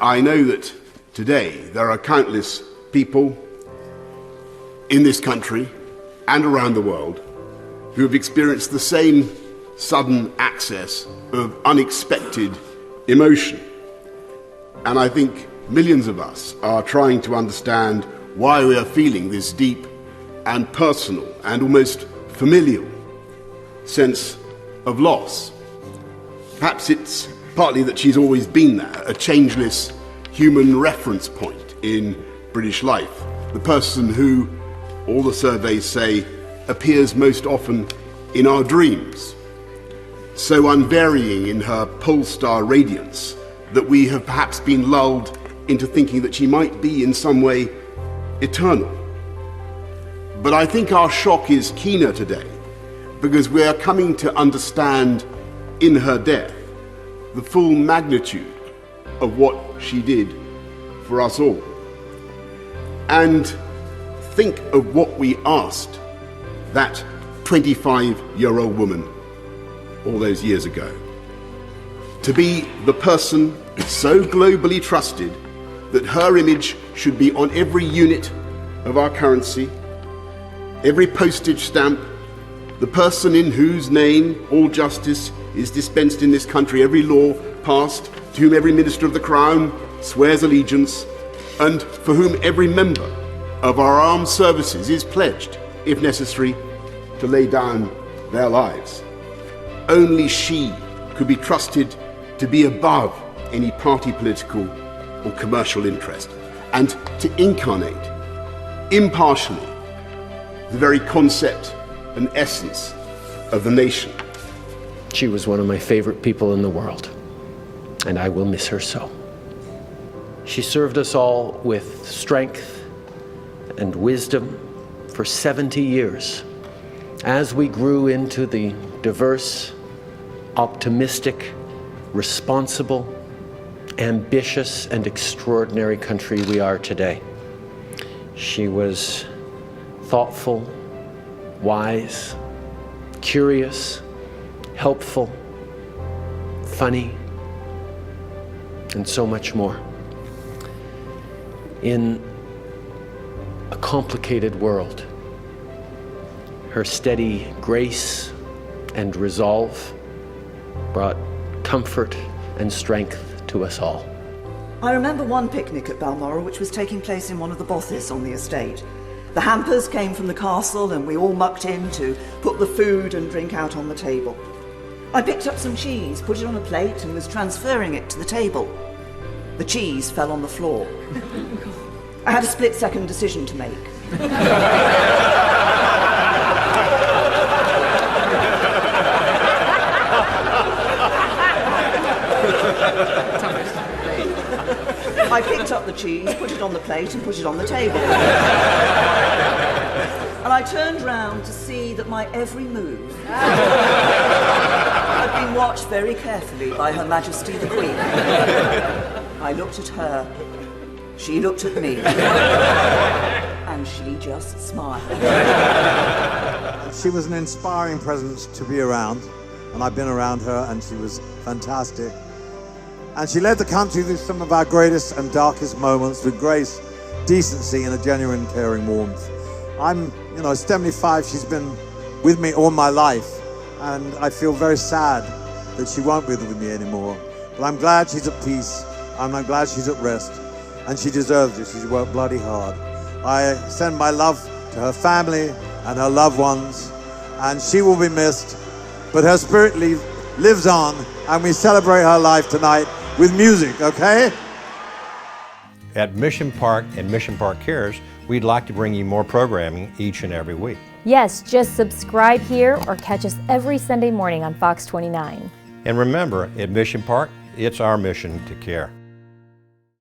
I know that today there are countless people in this country and around the world who have experienced the same sudden access of unexpected emotion. And I think millions of us are trying to understand why we are feeling this deep and personal and almost familial sense of loss. Perhaps it's partly that she's always been there, a changeless human reference point in British life, the person who, all the surveys say, appears most often in our dreams, so unvarying in her pole star radiance that we have perhaps been lulled into thinking that she might be in some way eternal. But I think our shock is keener today because we are coming to understand in her death the full magnitude of what she did for us all. And think of what we asked that 25-year-old woman all those years ago. To be the person so globally trusted that her image should be on every unit of our currency, every postage stamp, the person in whose name all justice is dispensed in this country, every law passed, to whom every minister of the crown swears allegiance, and for whom every member of our armed services is pledged, if necessary, to lay down their lives. Only she could be trusted to be above any party political or commercial interest, and to incarnate impartially the very concept and essence of the nation. She was one of my favorite people in the world, and I will miss her so. She served us all with strength and wisdom for 70 years as we grew into the diverse, optimistic, responsible, ambitious, and extraordinary country we are today. She was thoughtful, wise, curious, helpful, funny, and so much more. In a complicated world, her steady grace and resolve brought comfort and strength to us all. I remember one picnic at Balmoral which was taking place in one of the bothes on the estate. The hampers came from the castle and we all mucked in to put the food and drink out on the table. I picked up some cheese, put it on a plate and was transferring it to the table. The cheese fell on the floor. I had a split-second decision to make. I picked up the cheese, put it on the plate and put it on the table. And I turned round to see that my every move had been watched very carefully by Her Majesty the Queen. I looked at her, she looked at me, and she just smiled. She was an inspiring presence to be around, and I've been around her, and she was fantastic. And she led the country through some of our greatest and darkest moments with grace, decency, and a genuine caring warmth. I'm 75, she's been with me all my life, and I feel very sad that she won't be with me anymore. But I'm glad she's at peace, and I'm glad she's at rest, and she deserves it. She's worked bloody hard. I send my love to her family and her loved ones, and she will be missed, but her spirit lives on, and we celebrate her life tonight with music, okay? At Mission Park and Mission Park Cares, we'd like to bring you more programming each and every week. Yes, just subscribe here or catch us every Sunday morning on Fox 29. And remember, at Mission Park, it's our mission to care.